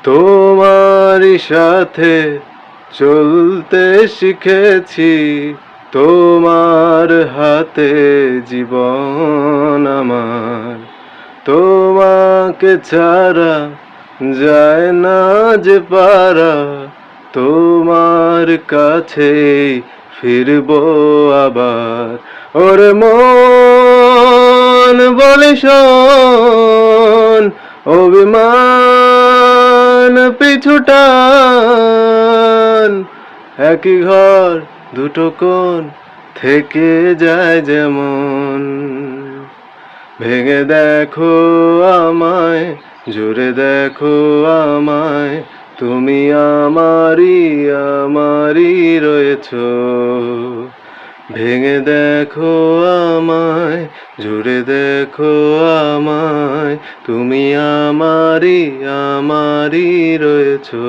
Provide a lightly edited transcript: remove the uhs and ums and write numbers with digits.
তোমারই সাথে চলতে শিখেছি, তোমার হাতে জীবন আমার। তোমাকে ছাড়া যায় না যে পারা, তোমার কাছে ফিরবো আবার। ওরে মন বলে শোন, অভিমান পিছুটান, একই ঘর দুটো কোণ থেকে যায় যেমন। ভেঙে দেখো আমায়, জুড়ে দেখো আমায়, তুমি আমারই আমারই রয়েছো। ভেঙে দেখো আমায়, জুড়ে দেখো আমায়, তুমি আমারই আমারই রয়েছো।